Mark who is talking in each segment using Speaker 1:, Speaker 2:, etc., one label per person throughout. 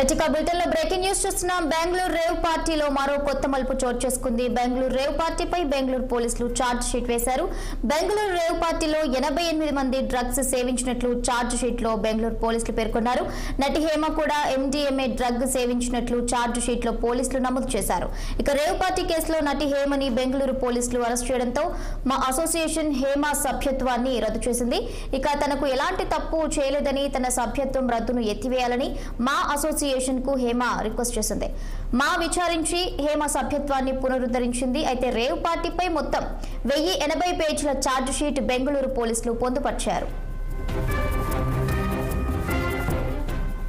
Speaker 1: రచిక bulletin లో breaking news చూస్తున్నాం. Bengaluru rave పార్టీలో మరో కొత్త మలుపు చోటు చేసుకుంది. బెంగళూరు రేవ్ పార్టీపై బెంగళూరు పోలీసులు ఛార్జ్ షీట్ వేశారు. బెంగళూరు రేవ్ పార్టీలో 88 మంది డ్రగ్స్ సేవించినట్లు ఛార్జ్ షీట్ లో బెంగళూరు పోలీసులు పేర్కొన్నారు. నటి హేమ కూడా MDMA డ్రగ్ సేవించినట్లు ఛార్జ్ షీట్ లో పోలీసులు నమోదు చేశారు. ఇక రేవ్ పార్టీ కేసులో నటి హేమని బెంగళూరు పోలీసులు అరెస్ట్ చేయడంతో మా అసోసియేషన్ హేమ సభ్యత్వాన్ని రద్దు చేసింది. ఇక తనకు ఎలాంటి తప్పు చేయలేదని తన సభ్యత్వం రద్దును ఎత్తివేయాలని మా అసోసియేషన్ కు హేమ రిక్వెస్ట్ చేసింది. మా విచారించి హేమ సభ్యత్వాన్ని పునరుద్ధరించింది. అయితే రేవ్ పార్టీపై మొత్తం 1080 పేజీల ఛార్జ్ షీట్ బెంగళూరు పోలీసులు పొందుపర్చారు.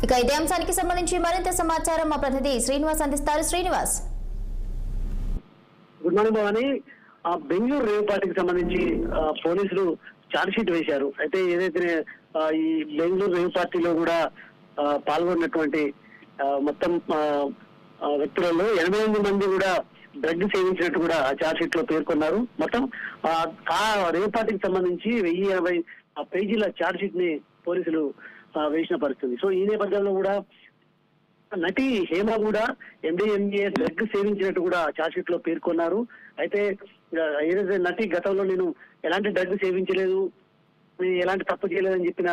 Speaker 1: ఇక ఇదే అంశానికి సంబంధించి మరింత సమాచారం మా ప్రతినిధి శ్రీనివాస్ అందిస్తారు. Srinivas,
Speaker 2: good morning Bhavani. Bengaluru rave పార్టీకి సంబంధించి పోలీసులు ఛార్జ్ షీట్ వేశారు. అయితే ఏదైతే ఈ బెంగళూరు రేవ్ పార్టీలో కూడా పాల్గొన్నటువంటి మొత్తం వ్యక్తులలో 88 మంది కూడా డ్రగ్ సేవించినట్టు కూడా ఛార్జ్ షీట్ లో పేర్కొన్నారు. మొత్తం ఆ రేవ్ పార్టీకి సంబంధించి 1080 పేజీల ఛార్జ్ షీట్ ని పోలీసులు వేసిన పరిస్థితి. సో ఈ నేపథ్యంలో కూడా నటి హేమ కూడా MDMA డ్రగ్ సేవించినట్టు కూడా ఛార్జ్ షీట్ లో పేర్కొన్నారు. అయితే ఏదైతే నటి గతంలో నేను ఎలాంటి డ్రగ్ సేవించలేదు, ఎలాంటి తప్పు చేయలేదని చెప్పిన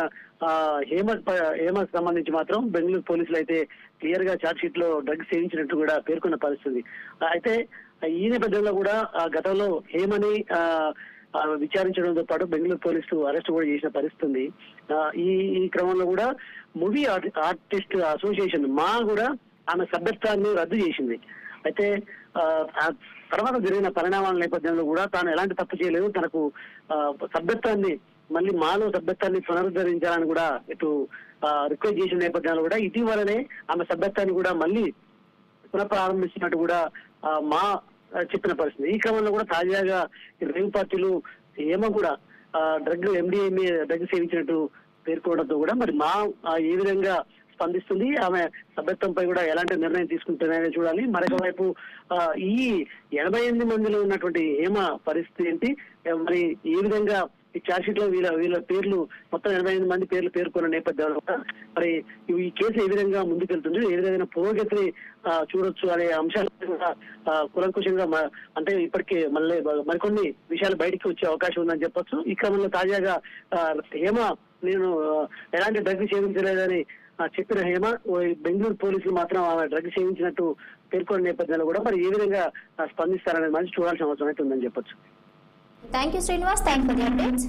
Speaker 2: హేమకు సంబంధించి మాత్రం బెంగళూరు పోలీసులు అయితే క్లియర్ గా ఛార్జ్ షీట్ లో డ్రగ్ సేవించినట్టు కూడా పేర్కొన్న పరిస్థితి. అయితే ఈ నేపథ్యంలో కూడా గతంలో హేమని విచారించడంతో పాటు బెంగళూరు పోలీసులు అరెస్ట్ కూడా చేసిన పరిస్థితి. ఈ క్రమంలో కూడా మూవీ ఆర్టిస్ట్ అసోసియేషన్ మా కూడా ఆమె సభ్యత్వాన్ని రద్దు చేసింది. అయితే తర్వాత జరిగిన పరిణామాల నేపథ్యంలో కూడా తాను ఎలాంటి తప్పు చేయలేదు, తనకు సభ్యత్వాన్ని మళ్ళీ మాలో సభ్యత్వాన్ని పునరుద్ధరించాలని కూడా ఇటు రిక్వెస్ట్ చేసిన నేపథ్యంలో కూడా ఇటీవలనే ఆమె సభ్యత్వాన్ని కూడా మళ్ళీ పునఃప్రారంభిస్తున్నట్టు కూడా మా చెప్పిన పరిస్థితి. ఈ క్రమంలో కూడా తాజాగా రేవ్ పార్టీలు ఏమో కూడా MDMA డ్రగ్ సేవించినట్టు పేర్కోవడంతో కూడా మరి మా ఏ విధంగా స్పందిస్తుంది, ఆమె సభ్యత్వంపై కూడా ఎలాంటి నిర్ణయం తీసుకుంటున్నారని చూడాలి. మరొక వైపు ఈ 88 మందిలో ఉన్నటువంటి హేమ పరిస్థితి ఏంటి, మరి ఏ విధంగా ఈ ఛార్జ్ షీట్ లో వీళ్ళ పేర్లు మొత్తం 88 మంది పేర్లు పేర్కొన్న నేపథ్యంలో మరి ఈ కేసు ఏ విధంగా ముందుకెళ్తుంది, ఏ విధంగా పురోగతిని చూడొచ్చు అనే అంశాలు కూడా కులంకుశంగా అంటే ఇప్పటికే మళ్ళీ మరికొన్ని విషయాలు బయటికి వచ్చే అవకాశం ఉందని చెప్పొచ్చు. ఈ క్రమంలో తాజాగా హేమ నేను ఎలాంటి డ్రగ్ సేవించలేదని చెప్పిన హేమ బెంగళూరు పోలీసులు మాత్రం ఆమె డ్రగ్ సేవించినట్టు పేర్కొన్న నేపథ్యంలో కూడా మరి ఏ విధంగా స్పందిస్తారనేది మంచి చూడాల్సిన అవసరం అయితే ఉందని చెప్పొచ్చు.
Speaker 1: Thank you Srinivas, thank for the updates.